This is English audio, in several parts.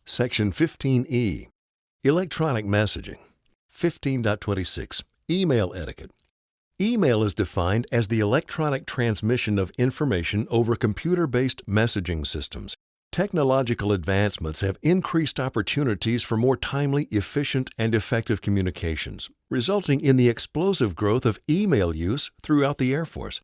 Section 15E, Electronic Messaging. 15.26, Email Etiquette. Email is defined as the electronic transmission of information over computer-based messaging systems. Technological advancements have increased opportunities for more timely, efficient, and effective communications, resulting in the explosive growth of email use throughout the Air Force.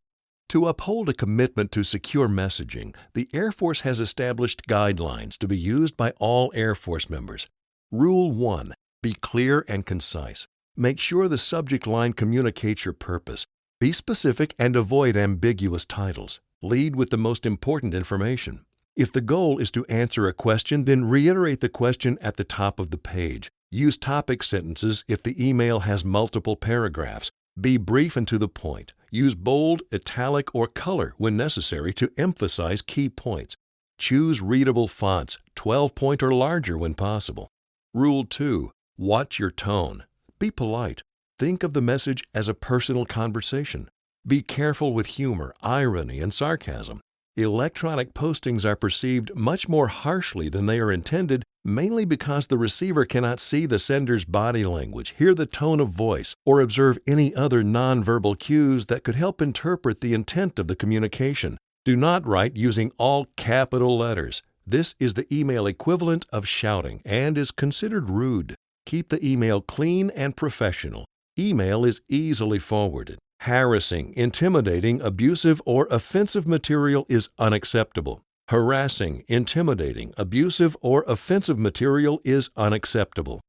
To uphold a commitment to secure messaging, the Air Force has established guidelines to be used by all Air Force members. Rule 1. Be clear and concise. Make sure the subject line communicates your purpose. Be specific and avoid ambiguous titles. Lead with the most important information. If the goal is to answer a question, then reiterate the question at the top of the page. Use topic sentences if the email has multiple paragraphs. Be brief and to the point. Use bold, italic, or color when necessary to emphasize key points. Choose readable fonts, 12-point or larger when possible. Rule 2. Watch your tone. Be polite. Think of the message as a personal conversation. Be careful with humor, irony, and sarcasm. Electronic postings are perceived much more harshly than they are intended, mainly because the receiver cannot see the sender's body language, hear the tone of voice, or observe any other nonverbal cues that could help interpret the intent of the communication. Do not write using all capital letters. This is the email equivalent of shouting and is considered rude. Keep the email clean and professional. Email is easily forwarded. Harassing, intimidating, abusive, or offensive material is unacceptable. Harassing, intimidating, abusive, or offensive material is unacceptable.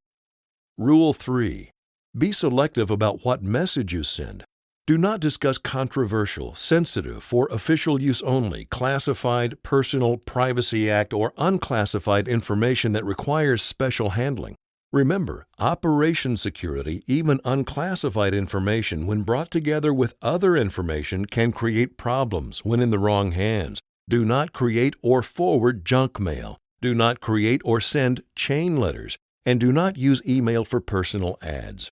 Rule 3. Be selective about what message you send. Do not discuss controversial, sensitive, for official use only, classified, personal, Privacy Act, or unclassified information that requires special handling. Remember, operation security, even unclassified information, when brought together with other information, can create problems when in the wrong hands. Do not create or forward junk mail. Do not create or send chain letters. And do not use email for personal ads.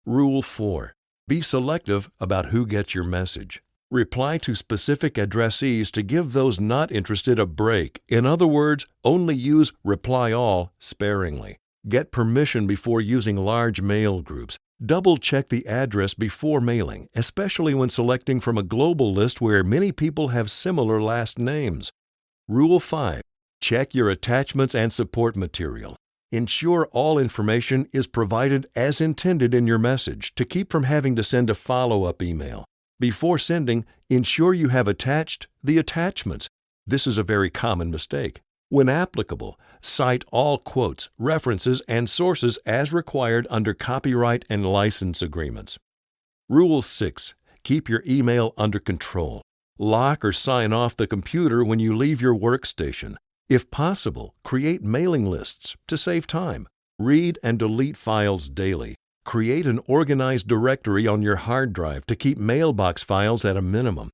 Rule 4. Be selective about who gets your message. Reply to specific addressees to give those not interested a break. In other words, only use reply all sparingly. Get permission before using large mail groups. Double-check the address before mailing, especially when selecting from a global list where many people have similar last names. Rule 5. Check your attachments and support material. Ensure all information is provided as intended in your message to keep from having to send a follow-up email. Before sending, ensure you have attached the attachments. This is a very common mistake. When applicable, cite all quotes, references, and sources as required under copyright and license agreements. Rule 6. Keep your email under control. Lock or sign off the computer when you leave your workstation. If possible, create mailing lists to save time. Read and delete files daily. Create an organized directory on your hard drive to keep mailbox files at a minimum.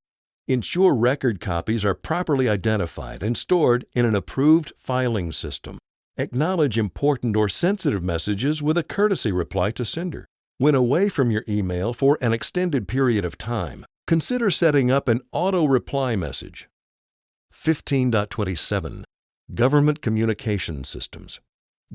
Ensure record copies are properly identified and stored in an approved filing system. Acknowledge important or sensitive messages with a courtesy reply to sender. When away from your email for an extended period of time, consider setting up an auto-reply message. 15.27. Government Communication Systems.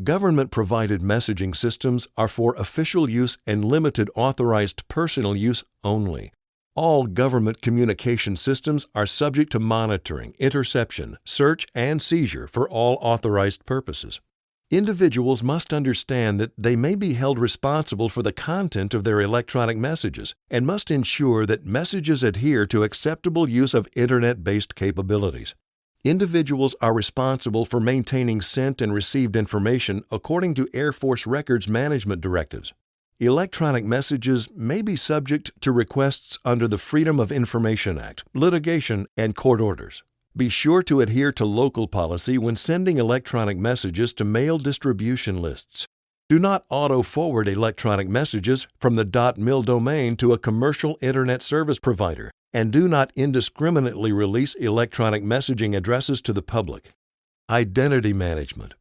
Government-provided messaging systems are for official use and limited authorized personal use only. All government communication systems are subject to monitoring, interception, search, and seizure for all authorized purposes. Individuals must understand that they may be held responsible for the content of their electronic messages and must ensure that messages adhere to acceptable use of Internet-based capabilities. Individuals are responsible for maintaining sent and received information according to Air Force Records Management directives. Electronic messages may be subject to requests under the Freedom of Information Act, litigation, and court orders. Be sure to adhere to local policy when sending electronic messages to mail distribution lists. Do not auto-forward electronic messages from the .mil domain to a commercial Internet service provider, and do not indiscriminately release electronic messaging addresses to the public. Identity management.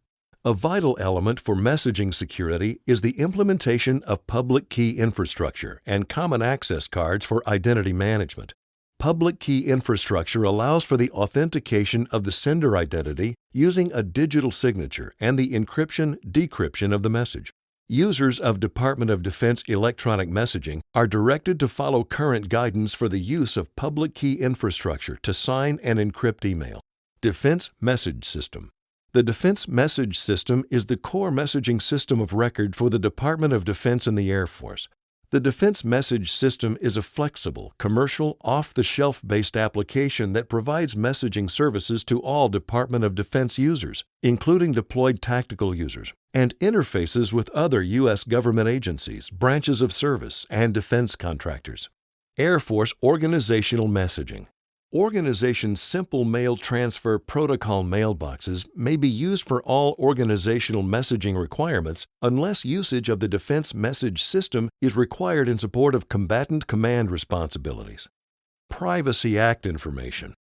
A vital element for messaging security is the implementation of public key infrastructure and common access cards for identity management. Public key infrastructure allows for the authentication of the sender identity using a digital signature and the encryption/decryption of the message. Users of Department of Defense electronic messaging are directed to follow current guidance for the use of public key infrastructure to sign and encrypt email. Defense Message System. The Defense Message System is the core messaging system of record for the Department of Defense and the Air Force. The Defense Message System is a flexible, commercial, off-the-shelf-based application that provides messaging services to all Department of Defense users, including deployed tactical users, and interfaces with other U.S. government agencies, branches of service, and defense contractors. Air Force Organizational Messaging. Organization's simple mail transfer protocol mailboxes may be used for all organizational messaging requirements unless usage of the Defense Message System is required in support of combatant command responsibilities. Privacy Act information.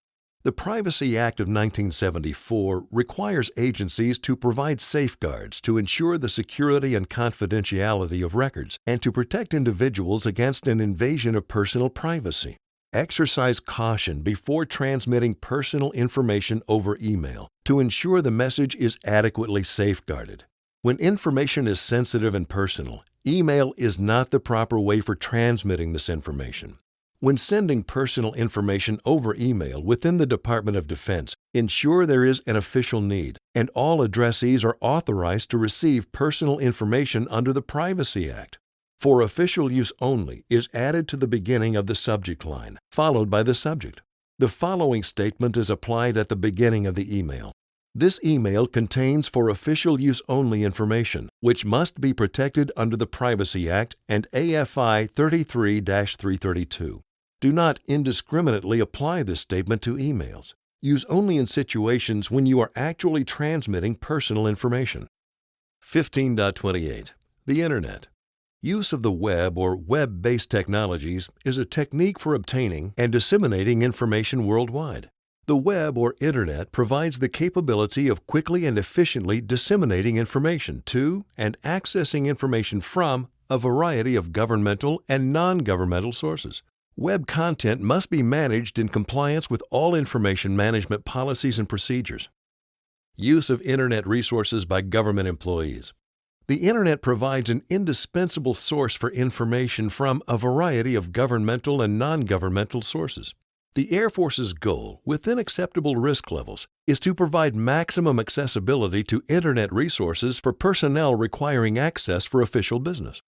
The Privacy Act of 1974 requires agencies to provide safeguards to ensure the security and confidentiality of records and to protect individuals against an invasion of personal privacy. Exercise caution before transmitting personal information over email to ensure the message is adequately safeguarded. When information is sensitive and personal, email is not the proper way for transmitting this information. When sending personal information over email within the Department of Defense, ensure there is an official need and all addressees are authorized to receive personal information under the Privacy Act. For official use only is added to the beginning of the subject line, followed by the subject. The following statement is applied at the beginning of the email. This email contains for official use only information, which must be protected under the Privacy Act and AFI 33-332. Do not indiscriminately apply this statement to emails. Use only in situations when you are actually transmitting personal information. 15.28. The Internet. Use of the web or web-based technologies is a technique for obtaining and disseminating information worldwide. The web or Internet provides the capability of quickly and efficiently disseminating information to and accessing information from a variety of governmental and non-governmental sources. Web content must be managed in compliance with all information management policies and procedures. Use of Internet resources by government employees. The Internet provides an indispensable source for information from a variety of governmental and non-governmental sources. The Air Force's goal, within acceptable risk levels, is to provide maximum accessibility to Internet resources for personnel requiring access for official business.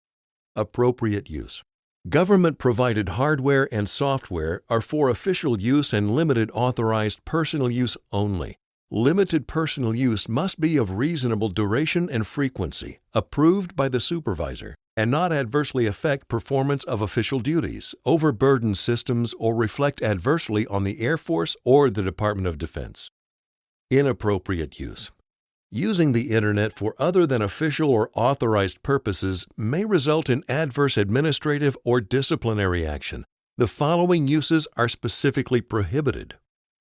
Appropriate use. Government-provided hardware and software are for official use and limited authorized personal use only. Limited personal use must be of reasonable duration and frequency, approved by the supervisor, and not adversely affect performance of official duties, overburden systems, or reflect adversely on the Air Force or the Department of Defense. Inappropriate use. Using the Internet for other than official or authorized purposes may result in adverse administrative or disciplinary action. The following uses are specifically prohibited.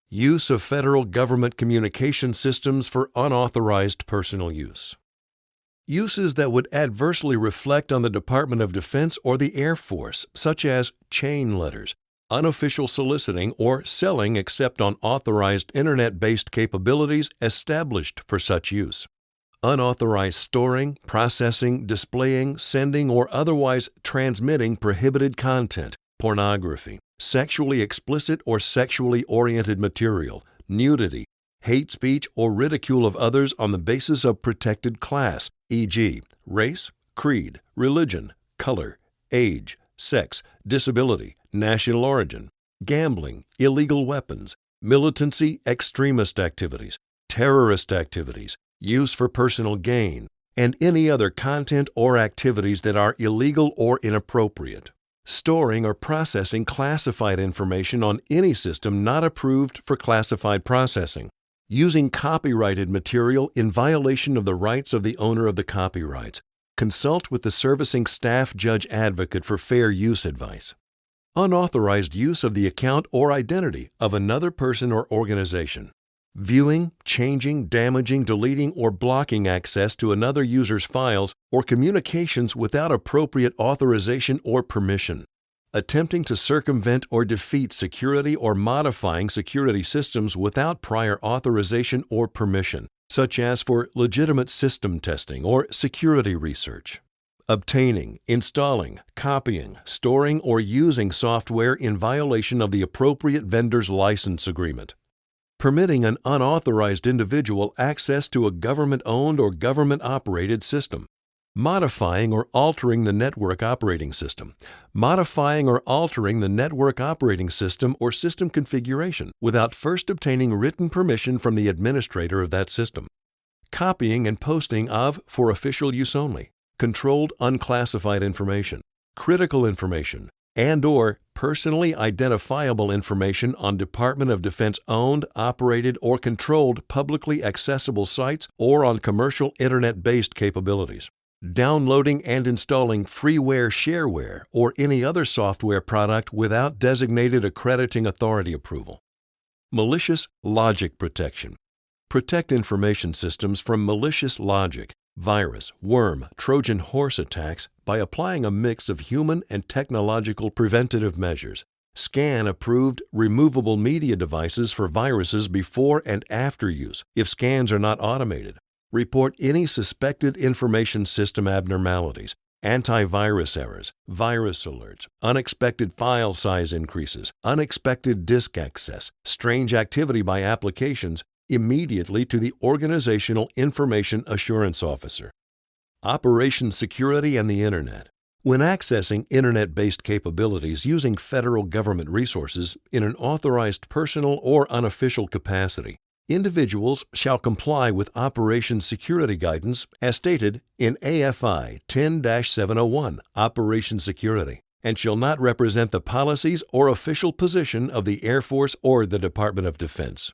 Use of federal government communication systems for unauthorized personal use. Uses that would adversely reflect on the Department of Defense or the Air Force, such as chain letters, unofficial soliciting or selling except on authorized Internet-based capabilities established for such use. Unauthorized storing, processing, displaying, sending, or otherwise transmitting prohibited content, pornography, sexually explicit or sexually oriented material, nudity, hate speech, or ridicule of others on the basis of protected class, e.g., race, creed, religion, color, age, sex, disability, national origin, gambling, illegal weapons, militancy, extremist activities, terrorist activities, use for personal gain, and any other content or activities that are illegal or inappropriate. Storing or processing classified information on any system not approved for classified processing. Using copyrighted material in violation of the rights of the owner of the copyrights. Consult with the servicing staff judge advocate for fair use advice. Unauthorized use of the account or identity of another person or organization. Viewing, changing, damaging, deleting, or blocking access to another user's files or communications without appropriate authorization or permission. attempting to circumvent or defeat security or modifying security systems without prior authorization or permission, such as for legitimate system testing or security research. Obtaining, installing, copying, storing, or using software in violation of the appropriate vendor's license agreement. Permitting an unauthorized individual access to a government-owned or government-operated system. Modifying or altering the network operating system. Modifying or altering the network operating system or system configuration without first obtaining written permission from the administrator of that system. Copying and posting of, for official use only, controlled unclassified information, critical information, and/or personally identifiable information on Department of Defense owned, operated, or controlled publicly accessible sites or on commercial internet-based capabilities. Downloading and installing freeware, shareware, or any other software product without designated accrediting authority approval. Malicious logic protection. Protect information systems from malicious logic, virus, worm, Trojan horse attacks by applying a mix of human and technological preventative measures. Scan approved removable media devices for viruses before and after use if scans are not automated. Report any suspected information system abnormalities, antivirus errors, virus alerts, unexpected file size increases, unexpected disk access, strange activity by applications immediately to the Organizational Information Assurance Officer. Operation security and the Internet. When accessing Internet-based capabilities using federal government resources in an authorized personal or unofficial capacity, individuals shall comply with Operation Security Guidance as stated in AFI 10-701, Operation Security, and shall not represent the policies or official position of the Air Force or the Department of Defense.